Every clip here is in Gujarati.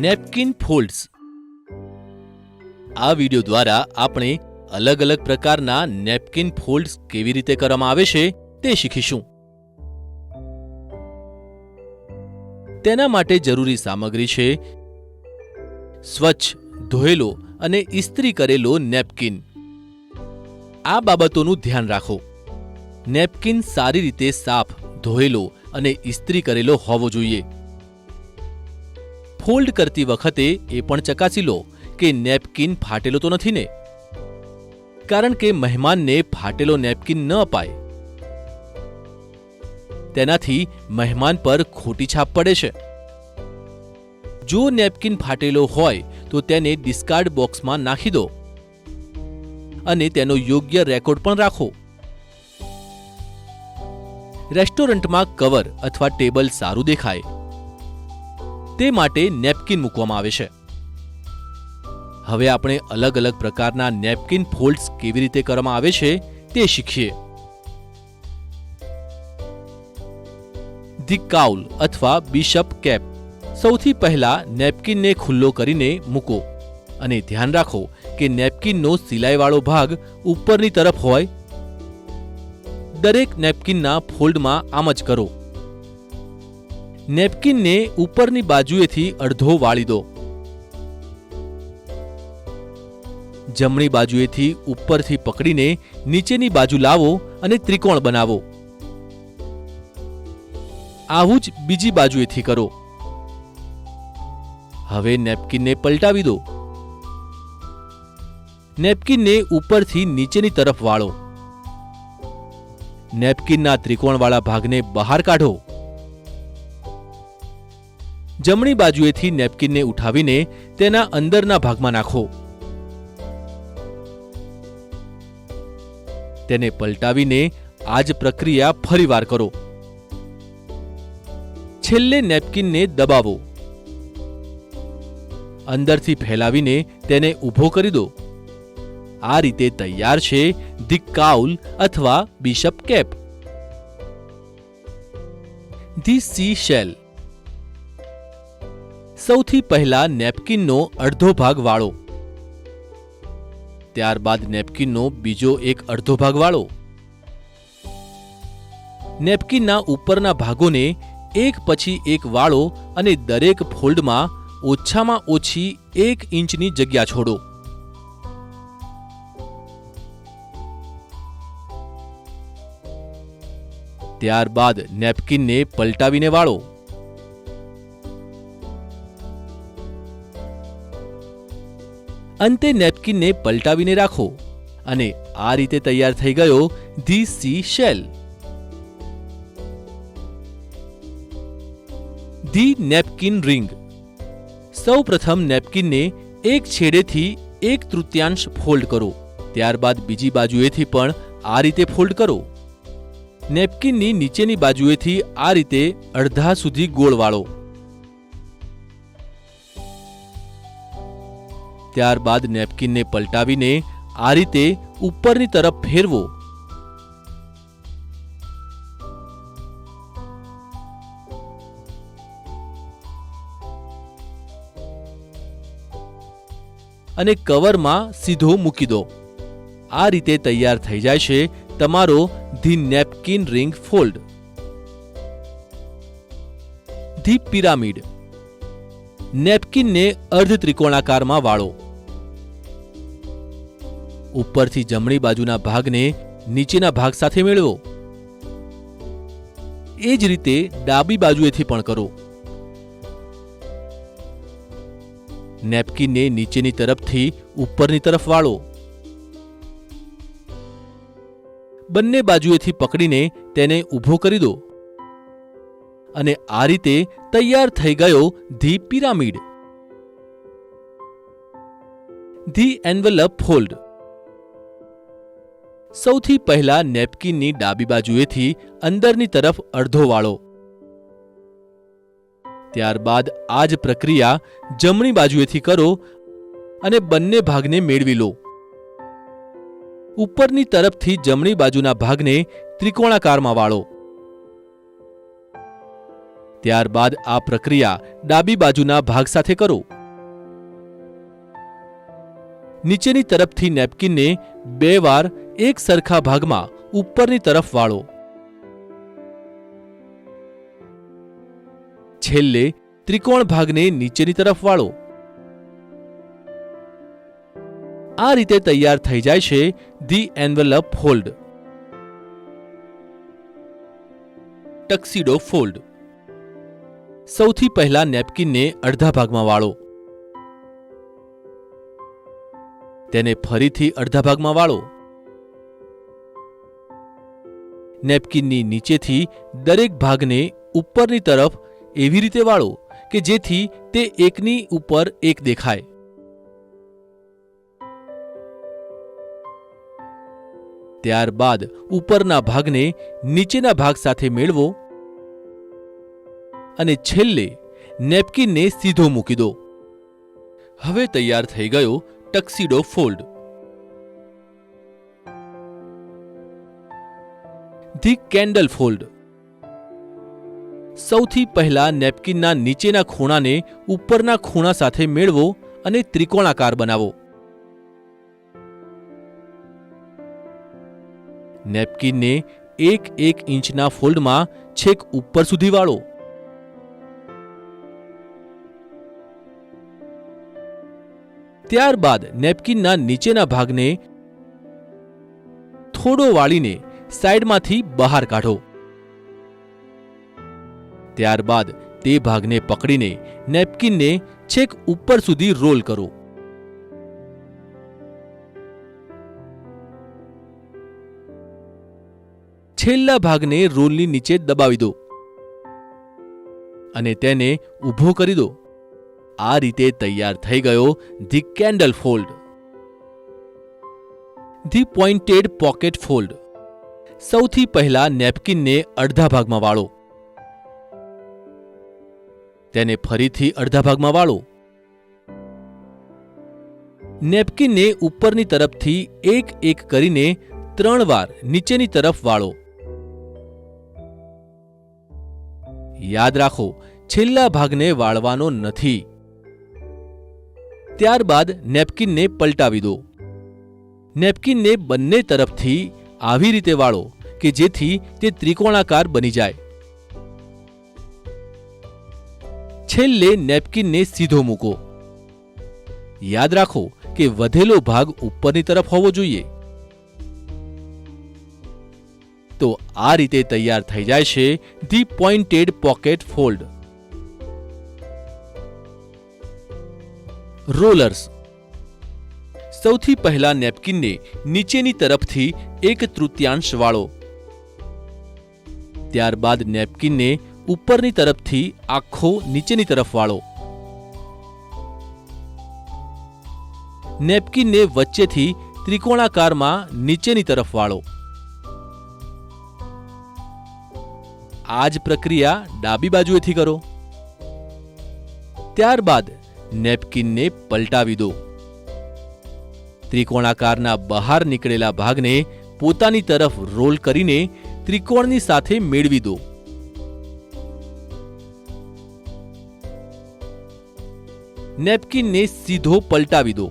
Napkin folds. આ વિડિયો દ્વારા આપણે અલગ અલગ પ્રકારના નેપકિન ફોલ્ડ્સ કેવી રીતે કરવામાં આવે છે તે શીખીશું। તેના માટે જરૂરી સામગ્રી છે સ્વચ્છ, ધોયેલો અને ઇસ્ત્રી કરેલો નેપકિન। આ બાબતોનું ધ્યાન રાખો। નેપકિન સારી રીતે સાફ, ધોયેલો અને ઇસ્ત્રી કરેલો હોવો જોઈએ। ફોલ્ડ કરતી વખતે એ પણ ચકાસી લો કે નેપકિન ફાટેલો તો નથી ને, કારણ કે મહેમાનને ફાટેલો નેપકિન ન અપાય। તેનાથી મહેમાન પર ખોટી છાપ પડે છે। જો નેપકિન ફાટેલો હોય તો તેને ડિસ્કાર્ડ બોક્સમાં નાખી દો અને તેનો યોગ્ય રેકોર્ડ પણ રાખો। રેસ્ટોરન્ટમાં કવર અથવા ટેબલ સારું દેખાય તે માટે નેપકિન મૂકવામાં આવે છે। હવે આપણે અલગ અલગ પ્રકારના નેપકિન ફોલ્ડ્સ કેવી રીતે કરવામાં આવે છે તે શીખીએ। ધી કાઉલ અથવા બિશપ કેપ। સૌથી પહેલા નેપકિનને ખુલ્લો કરીને મૂકો અને ધ્યાન રાખો કે નેપકિનનો સિલાઈવાળો ભાગ ઉપરની તરફ હોય। દરેક નેપકિનના ફોલ્ડમાં આમ જ કરો। નેપકિનને ઉપરની બાજુએથી અડધો વાળી દો। જમણી બાજુએથી ઉપરથી પકડીને નીચેની બાજુ લાવો અને ત્રિકોણ બનાવો। આવું જ બીજી બાજુએથી કરો। હવે નેપકિનને પલટાવી દો। નેપકિનને ઉપરથી નીચેની તરફ વાળો। નેપકિનના ત્રિકોણવાળા ભાગને બહાર કાઢો। જમણી બાજુએથી નેપકિનને ઉઠાવીને તેના અંદરના ભાગમાં નાખો। તેને પલટાવીને આ જ પ્રક્રિયા ફરીવાર કરો। છેલ્લે નેપકિનને દબાવો। અંદરથી ફેલાવીને તેને ઊભો કરી દો। આ રીતે તૈયાર છે ધી કાઉલ અથવા bishop cap. The sea shell. સૌથી પહેલા નેપકિનનો અડધો ભાગ વાળો। ત્યારબાદ નેપકિનનો બીજો એક અડધો ભાગ વાળો। નેપકિનના ઉપરના ભાગોને એક પછી એક વાળો અને દરેક ફોલ્ડમાં ઓછામાં ઓછી 1 ઇંચની જગ્યા છોડો। ત્યારબાદ નેપકિનને પલટાવીને વાળો। અંતે નેપકિનને પલટાવીને રાખો અને આ રીતે તૈયાર થઈ ગયો the sea shell. The napkin ring. સૌ પ્રથમ નેપકિનને એક છેડેથી 1/3 ફોલ્ડ કરો। ત્યારબાદ બીજી બાજુએથી પણ આ રીતે ફોલ્ડ કરો। નેપકિનની નીચેની બાજુએથી આ રીતે અડધા સુધી ગોળ વાળો। ત્યારબાદ નેપકિનને પલટાવીને આ રીતે ઉપરની તરફ ફેરવો। અને કવરમાં સીધો મૂકી દો। આ રીતે તૈયાર થઈ જાય છે તમારો the napkin ring fold. The pyramid. નેપકિનને અર્ધ ત્રિકોણાકારમાં વાળો। ઉપરથી જમણી બાજુના ભાગને નીચેના ભાગ સાથે મેળવો। એ જ રીતે ડાબી બાજુએથી પણ કરો। નેપકિનને નીચેની તરફથી ઉપરની તરફ વાળો। બંને બાજુએથી પકડીને તેને ઊભો કરી દો અને આ રીતે તૈયાર થઈ ગયો the pyramid. The envelope fold. સૌથી પહેલા નેપકિનની ડાબી બાજુએથી અંદરની તરફ અડધો વાળો। ત્યારબાદ આ જ પ્રક્રિયા જમણી બાજુએથી કરો અને બંને ભાગને મેળવી લો। ઉપરની તરફથી જમણી બાજુના ભાગને ત્રિકોણાકારમાં વાળો। ત્યારબાદ આ પ્રક્રિયા ડાબી બાજુના ભાગ સાથે કરો. નીચેની તરફથી નેપકિનને 2 વાર એક સરખા ભાગમાં ઉપરની તરફ વાળો. છેલ્લે ત્રિકોણ ભાગને નીચેની તરફ વાળો. આ રીતે તૈયાર થઈ જાય છે ધી એન્વેલપ ફોલ્ડ. ટક્સીડો ફોલ્ડ. સૌથી પહેલા નેપકિનને અડધા ભાગમાં વાળો. તેને ફરીથી અડધા ભાગમાં વાળો. નેપકિનની નીચેથી દરેક ભાગને ઉપરની તરફ એવી રીતે વાળો કે જેથી તે એકની ઉપર એક દેખાય. ત્યારબાદ ઉપરના ભાગને નીચેના ભાગ સાથે મેળવો અને છેલ્લે નેપકિનને સીધો મૂકી દો. હવે તૈયાર થઈ ગયો ટક્સીડો ફોલ્ડ. The candle fold. સૌથી પહેલા નેપકિનના નીચેના ખૂણાને ઉપરના ખૂણા સાથે મેળવો અને ત્રિકોણાકાર બનાવો. નેપકિનને 1 ઇંચના ફોલ્ડમાં છેક ઉપર સુધી વાળો. ત્યારબાદ નેપકિનના નીચેના ભાગને થોડો વાળીને સાઈડમાંથી બહાર કાઢો. ત્યારબાદ તે ભાગને પકડીને નેપકિનને છેક ઉપર સુધી રોલ કરો. છેલ્લા ભાગને રોલની નીચે દબાવી દો અને તેને ઊભો કરી દો. આ રીતે તૈયાર થઈ ગયો the candle fold. The pointed pocket fold. સૌથી પહેલા નેપકિનને અડધા ભાગમાં વાળો. તેને ફરીથી અડધા ભાગમાં વાળો. નેપકિનને ઉપરની તરફથી એક કરીને 3 વાર નીચેની તરફ વાળો. યાદ રાખો, છેલ્લા ભાગને વાળવાનો નથી. ત્યારબાદ નેપકિનને પલટાવી દો. નેપકિનને બંને તરફથી આવી રીતે વાળો કે જેથી તે ત્રિકોણાકાર બની જાય. છેલ્લે નેપકિનને સીધો મૂકો. યાદ રાખો કે વધેલો ભાગ ઉપરની તરફ હોવો જોઈએ. તો આ રીતે તૈયાર થઈ જાય છે the pointed pocket fold. Rollers. સૌથી પહેલા નેપકિનને નીચેની તરફથી 1/3 વાળો. ત્યારબાદ નેપકિનને ઉપરની તરફથી આખો નીચેની તરફ વાળો. નેપકિનને વચ્ચેથી ત્રિકોણાકારમાં નીચેની તરફ વાળો. આ જ પ્રક્રિયા ડાબી બાજુએથી કરો. ત્યારબાદ નેપકિનને પલટાવી દો. ત્રિકોણાકારના બહાર નીકળેલા ભાગને પોતાની તરફ રોલ કરીને ત્રિકોણની સાથે મેળવી દો. નેપકિનને સીધો પલટાવી દો.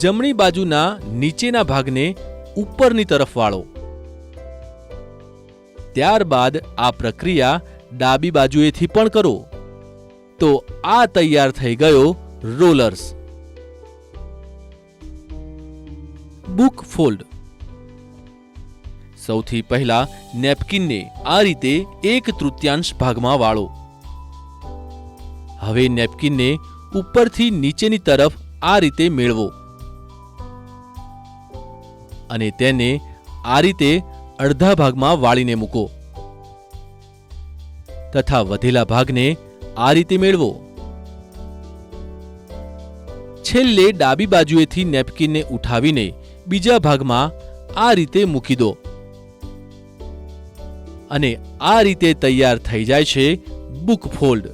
જમણી બાજુના નીચેના ભાગને ઉપરની તરફ વાળો. ત્યારબાદ આ પ્રક્રિયા ડાબી બાજુએથી પણ કરો. તો આ તૈયાર થઈ ગયો રોલર્સ. Book fold. સૌથી પહેલા નેપકિનને આ રીતે 1/3 ભાગમાં વાળો. હવે નેપકિનને ઉપરથી નીચેની તરફ આ રીતે મેળવો અને તેને આ રીતે અડધા ભાગમાં વાળીને મૂકો તથા વધેલા ભાગને આ રીતે મેળવો. છેલ્લે ડાબી બાજુએથી નેપકિનને ઉઠાવીને બીજા ભાગમાં આ રીતે મૂકી દો અને આ રીતે તૈયાર થઈ જાય છે બુક ફોલ્ડ.